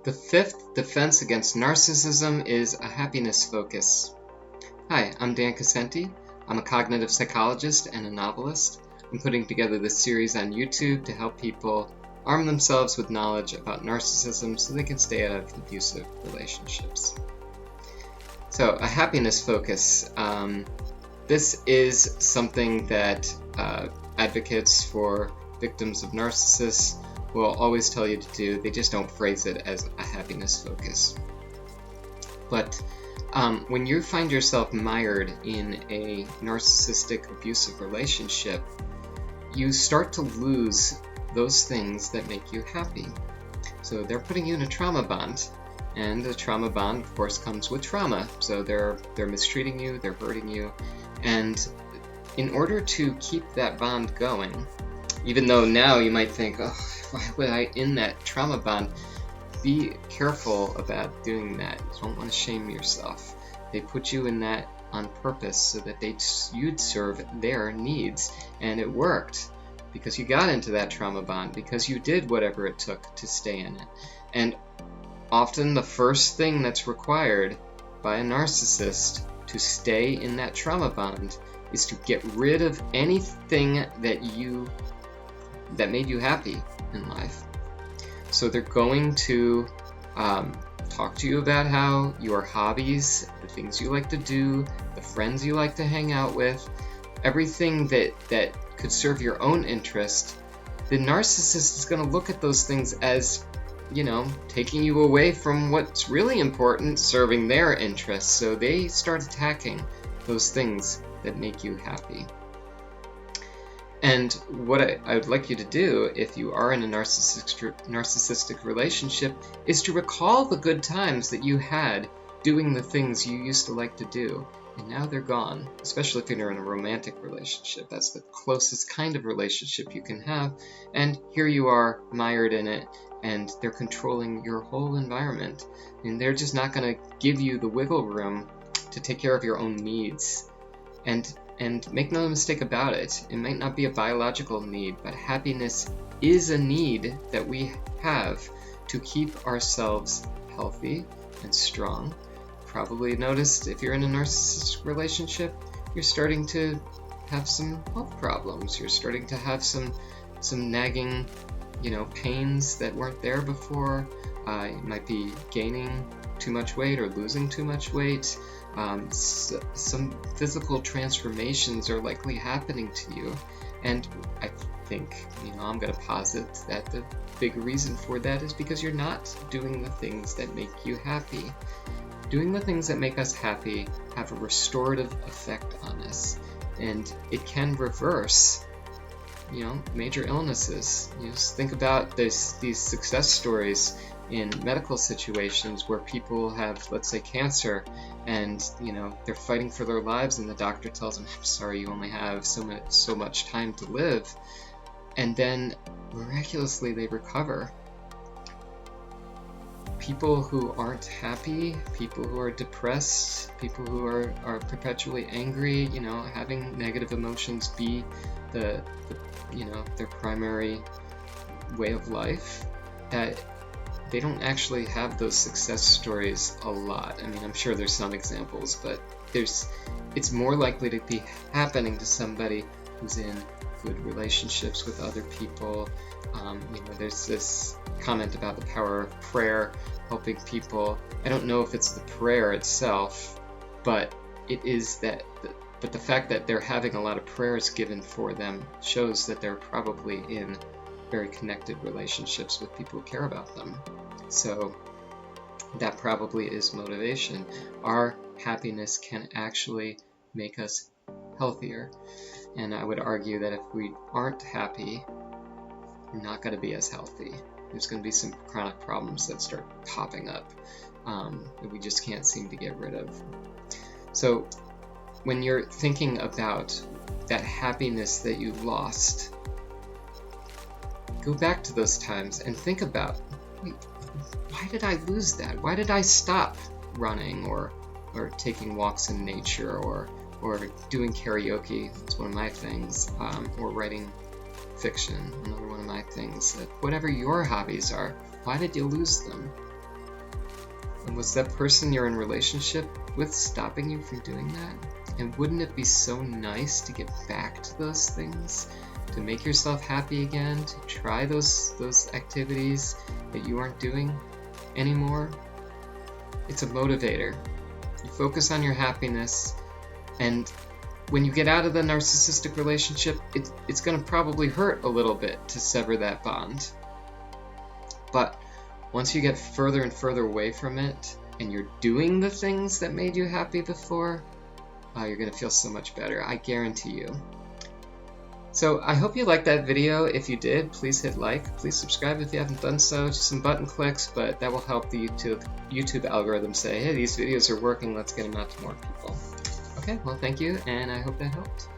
The fifth defense against narcissism is a happiness focus. Hi, I'm Dan Cassenti. I'm a cognitive psychologist and a novelist. I'm putting together this series on YouTube to help people arm themselves with knowledge about narcissism so they can stay out of abusive relationships. So, a happiness focus. This is something that advocates for victims of narcissists will always tell you to do. They just don't phrase it as a happiness focus. But when you find yourself mired in a narcissistic abusive relationship, you start to lose those things that make you happy. So they're putting you in a trauma bond, and a trauma bond, of course, comes with trauma. So they're mistreating you, they're hurting you, and in order to keep that bond going, even though now you might think, oh, why would I end that trauma bond? Be careful about doing that. You don't want to shame yourself. They put you in that on purpose so that you'd serve their needs, and it worked because you got into that trauma bond, because you did whatever it took to stay in it. And often the first thing that's required by a narcissist to stay in that trauma bond is to get rid of anything that made you happy in life. So they're going to talk to you about how your hobbies, the things you like to do, the friends you like to hang out with, everything that could serve your own interest, the narcissist is going to look at those things as, taking you away from what's really important, serving their interests. So they start attacking those things that make you happy. And what I would like you to do, if you are in a narcissistic relationship, is to recall the good times that you had doing the things you used to like to do, and now they're gone, especially if you're in a romantic relationship. That's the closest kind of relationship you can have, and here you are mired in it, and they're controlling your whole environment, and they're just not going to give you the wiggle room to take care of your own needs. And make no mistake about it, it might not be a biological need, but happiness is a need that we have to keep ourselves healthy and strong. Probably noticed if you're in a narcissistic relationship, you're starting to have some health problems. You're starting to have some nagging, pains that weren't there before. You might be gaining too much weight or losing too much weight. Some physical transformations are likely happening to you, and I think, I'm going to posit that the big reason for that is because you're not doing the things that make you happy. Doing the things that make us happy have a restorative effect on us, and it can reverse major illnesses. You just think about these success stories in medical situations where people have, let's say, cancer, and they're fighting for their lives, and the doctor tells them, I'm sorry, you only have so much time to live, and then miraculously they recover. People who aren't happy, people who are depressed, people who are perpetually angry, having negative emotions be their primary way of life, that they don't actually have those success stories a lot. I mean, I'm sure there's some examples, but it's more likely to be happening to somebody who's in good relationships with other people. There's this comment about the power of prayer helping people. I don't know if it's the prayer itself, but it is that. But the fact that they're having a lot of prayers given for them shows that they're probably in very connected relationships with people who care about them. So that probably is motivation. Our happiness can actually make us healthier. And I would argue that if we aren't happy, we're not going to be as healthy. There's going to be some chronic problems that start popping up that we just can't seem to get rid of. So when you're thinking about that happiness that you lost, go back to those times and think about, wait, why did I lose that? Why did I stop running or taking walks in nature or doing karaoke? That's one of my things. Or writing fiction, another one of my things. Whatever your hobbies are, why did you lose them? And was that person you're in relationship with stopping you from doing that? And wouldn't it be so nice to get back to those things? To make yourself happy again? To try those activities that you aren't doing anymore? It's a motivator. You focus on your happiness, and when you get out of the narcissistic relationship, it's going to probably hurt a little bit to sever that bond. But once you get further and further away from it, and you're doing the things that made you happy before, you're going to feel so much better. I guarantee you. So I hope you liked that video. If you did, please hit like. Please subscribe if you haven't done so. Just some button clicks, but that will help the YouTube algorithm say, hey, these videos are working. Let's get them out to more people. Okay, well, thank you, and I hope that helped.